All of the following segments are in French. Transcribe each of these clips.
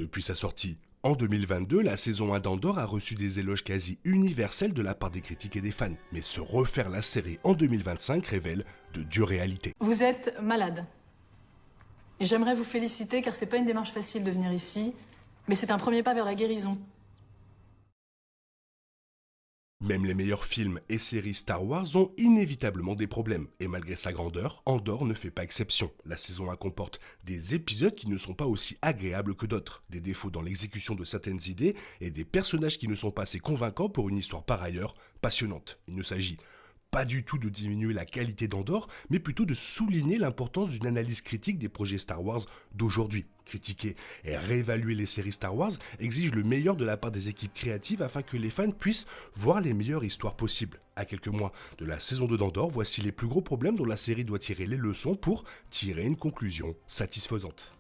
Depuis sa sortie en 2022, la saison 1 d'Andor a reçu des éloges quasi universels de la part des critiques et des fans. Mais se refaire la série en 2025 révèle de dures réalités. Vous êtes malade. Et j'aimerais vous féliciter car c'est pas une démarche facile de venir ici, mais c'est un premier pas vers la guérison. Même les meilleurs films et séries Star Wars ont inévitablement des problèmes, et malgré sa grandeur, Andor ne fait pas exception. La saison 1 comporte des épisodes qui ne sont pas aussi agréables que d'autres, des défauts dans l'exécution de certaines idées, et des personnages qui ne sont pas assez convaincants pour une histoire par ailleurs passionnante. Il ne s'agit pas du tout de diminuer la qualité d'Andor, mais plutôt de souligner l'importance d'une analyse critique des projets Star Wars d'aujourd'hui. Critiquer et réévaluer les séries Star Wars exige le meilleur de la part des équipes créatives afin que les fans puissent voir les meilleures histoires possibles. À quelques mois de la saison 2 d'Andor, voici les plus gros problèmes dont la série doit tirer les leçons pour tirer une conclusion satisfaisante.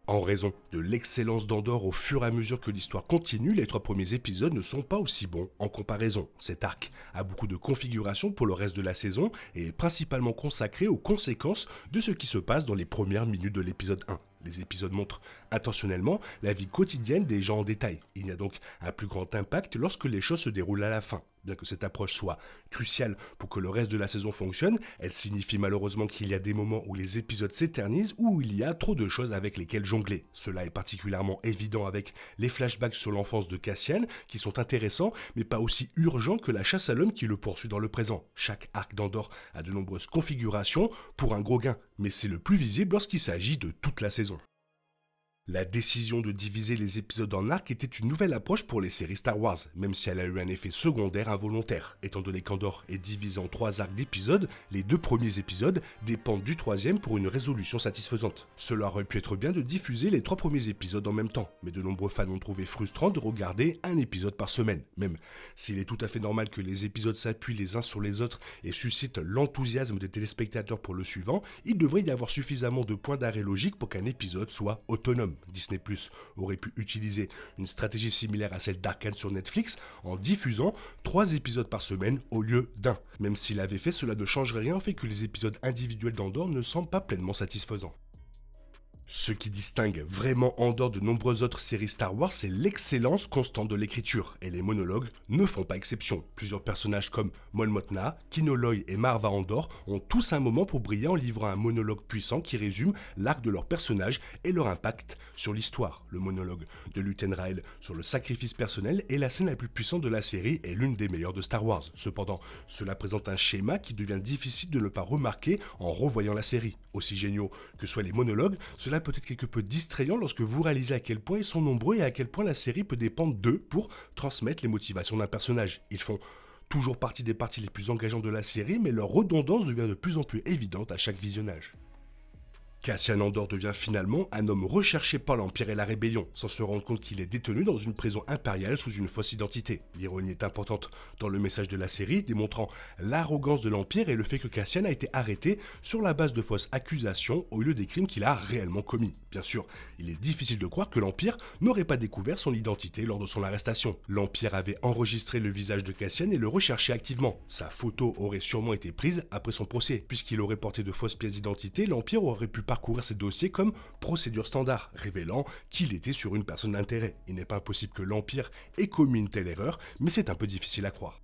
En raison de l'excellence d'Andor au fur et à mesure que l'histoire continue, les 3 premiers épisodes ne sont pas aussi bons en comparaison. Cet arc a beaucoup de configurations pour le reste de la saison et est principalement consacré aux conséquences de ce qui se passe dans les premières minutes de l'épisode 1. Les épisodes montrent intentionnellement la vie quotidienne des gens en détail. Il y a donc un plus grand impact lorsque les choses se déroulent à la fin. Bien que cette approche soit cruciale pour que le reste de la saison fonctionne, elle signifie malheureusement qu'il y a des moments où les épisodes s'éternisent ou où il y a trop de choses avec lesquelles jongler. Cela est particulièrement évident avec les flashbacks sur l'enfance de Cassian, qui sont intéressants, mais pas aussi urgents que la chasse à l'homme qui le poursuit dans le présent. Chaque arc d'Andor a de nombreuses configurations pour un gros gain, mais c'est le plus visible lorsqu'il s'agit de toute la saison. La décision de diviser les épisodes en arcs était une nouvelle approche pour les séries Star Wars, même si elle a eu un effet secondaire involontaire. Étant donné qu'Andor est divisé en 3 arcs d'épisodes, les 2 premiers épisodes dépendent du 3e pour une résolution satisfaisante. Cela aurait pu être bien de diffuser les 3 premiers épisodes en même temps, mais de nombreux fans ont trouvé frustrant de regarder un épisode par semaine. Même s'il est tout à fait normal que les épisodes s'appuient les uns sur les autres et suscitent l'enthousiasme des téléspectateurs pour le suivant, il devrait y avoir suffisamment de points d'arrêt logique pour qu'un épisode soit autonome. Disney+ aurait pu utiliser une stratégie similaire à celle d'Arcane sur Netflix en diffusant 3 épisodes par semaine au lieu d'un. Même s'il avait fait, cela ne changerait rien au fait que les épisodes individuels d'Andor ne semblent pas pleinement satisfaisants. Ce qui distingue vraiment Andor de nombreuses autres séries Star Wars, c'est l'excellence constante de l'écriture, et les monologues ne font pas exception. Plusieurs personnages comme Mon Mothma, Kino Loy et Marva Andor ont tous un moment pour briller en livrant un monologue puissant qui résume l'arc de leur personnage et leur impact sur l'histoire. Le monologue de Luten Rael sur le sacrifice personnel est la scène la plus puissante de la série et l'une des meilleures de Star Wars. Cependant, cela présente un schéma qui devient difficile de ne pas remarquer en revoyant la série. Aussi géniaux que soient les monologues, cela peut être quelque peu distrayant lorsque vous réalisez à quel point ils sont nombreux et à quel point la série peut dépendre d'eux pour transmettre les motivations d'un personnage. Ils font toujours partie des parties les plus engageantes de la série, mais leur redondance devient de plus en plus évidente à chaque visionnage. Cassian Andor devient finalement un homme recherché par l'Empire et la Rébellion, sans se rendre compte qu'il est détenu dans une prison impériale sous une fausse identité. L'ironie est importante dans le message de la série, démontrant l'arrogance de l'Empire et le fait que Cassian a été arrêté sur la base de fausses accusations au lieu des crimes qu'il a réellement commis. Bien sûr, il est difficile de croire que l'Empire n'aurait pas découvert son identité lors de son arrestation. L'Empire avait enregistré le visage de Cassian et le recherchait activement. Sa photo aurait sûrement été prise après son procès. Puisqu'il aurait porté de fausses pièces d'identité, l'Empire aurait pu parcourir ses dossiers comme procédure standard, révélant qu'il était sur une personne d'intérêt. Il n'est pas impossible que l'Empire ait commis une telle erreur, mais c'est un peu difficile à croire.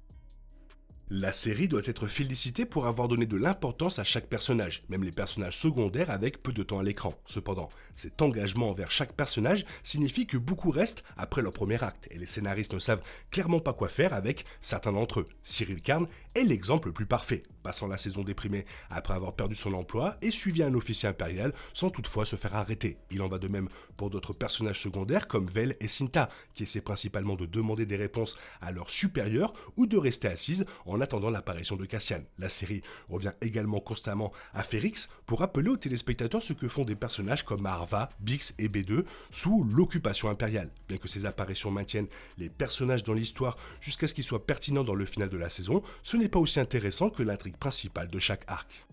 La série doit être félicitée pour avoir donné de l'importance à chaque personnage, même les personnages secondaires avec peu de temps à l'écran. Cependant, cet engagement envers chaque personnage signifie que beaucoup restent après leur premier acte, et les scénaristes ne savent clairement pas quoi faire avec certains d'entre eux. Cyril Karn est l'exemple le plus parfait, passant la saison déprimé après avoir perdu son emploi et suivi un officier impérial sans toutefois se faire arrêter. Il en va de même pour d'autres personnages secondaires comme Vel et Cinta, qui essaient principalement de demander des réponses à leurs supérieurs ou de rester assises en attendant l'apparition de Cassian. La série revient également constamment à Ferrix pour rappeler aux téléspectateurs ce que font des personnages comme Marva, Bix et B2 sous l'occupation impériale. Bien que ces apparitions maintiennent les personnages dans l'histoire jusqu'à ce qu'ils soient pertinents dans le final de la saison, ce n'est pas aussi intéressant que l'intrigue principale de chaque arc.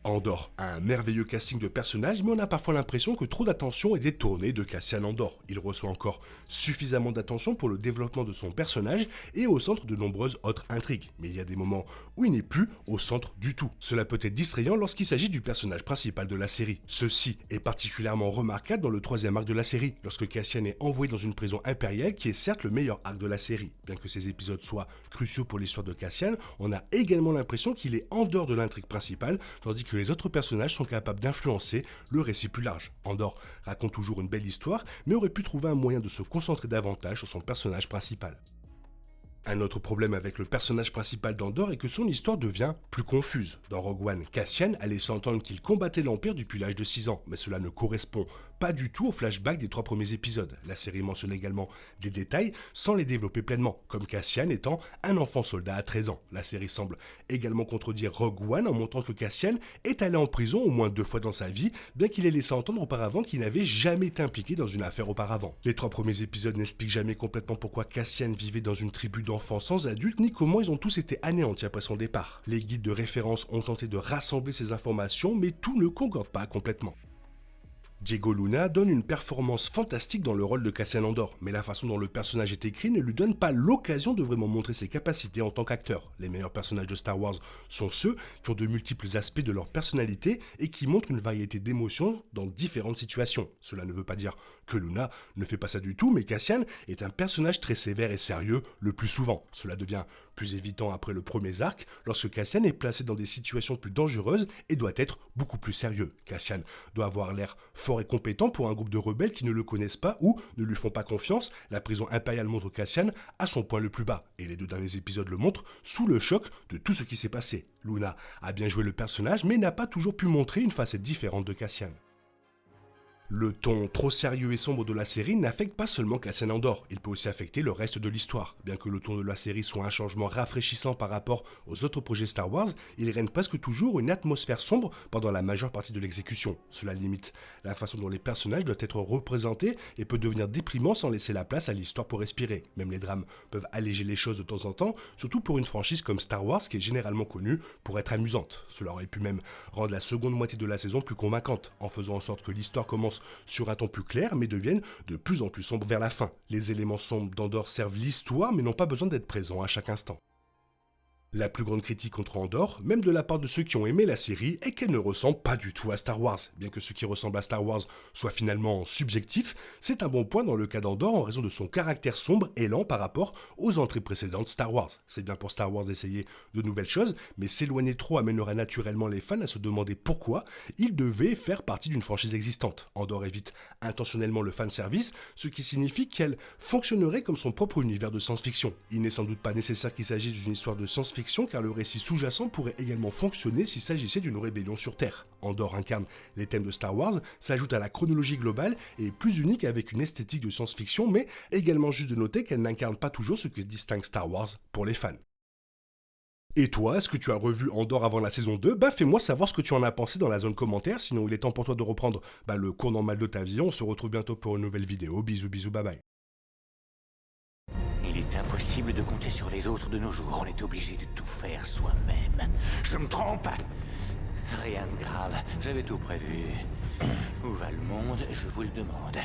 Andor a un merveilleux casting de personnages, mais on a parfois l'impression que trop d'attention est détournée de Cassian Andor. Il reçoit encore suffisamment d'attention pour le développement de son personnage et au centre de nombreuses autres intrigues. Mais il y a des moments où il n'est plus au centre du tout. Cela peut être distrayant lorsqu'il s'agit du personnage principal de la série. Ceci est particulièrement remarquable dans le troisième arc de la série, lorsque Cassian est envoyé dans une prison impériale qui est certes le meilleur arc de la série. Bien que ces épisodes soient cruciaux pour l'histoire de Cassian, on a également l'impression qu'il est en dehors de l'intrigue principale, tandis que les autres personnages sont capables d'influencer le récit plus large. Andor raconte toujours une belle histoire, mais aurait pu trouver un moyen de se concentrer davantage sur son personnage principal. Un autre problème avec le personnage principal d'Andor est que son histoire devient plus confuse. Dans Rogue One, Cassian a laissé entendre qu'il combattait l'Empire depuis l'âge de 6 ans, mais cela ne correspond pas du tout au flashback des 3 premiers épisodes. La série mentionne également des détails sans les développer pleinement, comme Cassian étant un enfant soldat à 13 ans. La série semble également contredire Rogue One en montrant que Cassian est allé en prison au moins 2 fois dans sa vie, bien qu'il ait laissé entendre auparavant qu'il n'avait jamais été impliqué dans une affaire auparavant. Les 3 premiers épisodes n'expliquent jamais complètement pourquoi Cassian vivait dans une tribu d'enfants sans adultes, ni comment ils ont tous été anéantis après son départ. Les guides de référence ont tenté de rassembler ces informations, mais tout ne concorde pas complètement. Diego Luna donne une performance fantastique dans le rôle de Cassian Andor, mais la façon dont le personnage est écrit ne lui donne pas l'occasion de vraiment montrer ses capacités en tant qu'acteur. Les meilleurs personnages de Star Wars sont ceux qui ont de multiples aspects de leur personnalité et qui montrent une variété d'émotions dans différentes situations. Cela ne veut pas dire que Luna ne fait pas ça du tout, mais Cassian est un personnage très sévère et sérieux le plus souvent. Cela devient plus évident après le premier arc, lorsque Cassian est placé dans des situations plus dangereuses et doit être beaucoup plus sérieux. Cassian doit avoir l'air fort et compétent pour un groupe de rebelles qui ne le connaissent pas ou ne lui font pas confiance. La prison impériale montre Cassian à son point le plus bas, et les 2 derniers épisodes le montrent sous le choc de tout ce qui s'est passé. Luna a bien joué le personnage, mais n'a pas toujours pu montrer une facette différente de Cassian. Le ton trop sérieux et sombre de la série n'affecte pas seulement Cassian Andor, il peut aussi affecter le reste de l'histoire. Bien que le ton de la série soit un changement rafraîchissant par rapport aux autres projets Star Wars, il règne presque toujours une atmosphère sombre pendant la majeure partie de l'exécution. Cela limite la façon dont les personnages doivent être représentés et peut devenir déprimant sans laisser la place à l'histoire pour respirer. Même les drames peuvent alléger les choses de temps en temps, surtout pour une franchise comme Star Wars qui est généralement connue pour être amusante. Cela aurait pu même rendre la seconde moitié de la saison plus convaincante, en faisant en sorte que l'histoire commence sur un ton plus clair, mais deviennent de plus en plus sombres vers la fin. Les éléments sombres d'Andor servent l'histoire, mais n'ont pas besoin d'être présents à chaque instant. La plus grande critique contre Andor, même de la part de ceux qui ont aimé la série, est qu'elle ne ressemble pas du tout à Star Wars. Bien que ce qui ressemble à Star Wars soit finalement subjectif, c'est un bon point dans le cas d'Andor en raison de son caractère sombre et lent par rapport aux entrées précédentes Star Wars. C'est bien pour Star Wars d'essayer de nouvelles choses, mais s'éloigner trop amènerait naturellement les fans à se demander pourquoi ils devaient faire partie d'une franchise existante. Andor évite intentionnellement le fanservice, ce qui signifie qu'elle fonctionnerait comme son propre univers de science-fiction. Il n'est sans doute pas nécessaire qu'il s'agisse d'une histoire de science-fiction, car le récit sous-jacent pourrait également fonctionner s'il s'agissait d'une rébellion sur Terre. Andor incarne les thèmes de Star Wars, s'ajoute à la chronologie globale et est plus unique avec une esthétique de science-fiction, mais également juste de noter qu'elle n'incarne pas toujours ce que distingue Star Wars pour les fans. Et toi, est-ce que tu as revu Andor avant la saison 2 ? Fais-moi savoir ce que tu en as pensé dans la zone commentaire, sinon il est temps pour toi de reprendre le cours normal de ta vie. On se retrouve bientôt pour une nouvelle vidéo. Bisous, bisous, bye bye. Il est impossible de compter sur les autres de nos jours. On est obligé de tout faire soi-même. Je me trompe? Rien de grave. J'avais tout prévu. Où va le monde? Je vous le demande.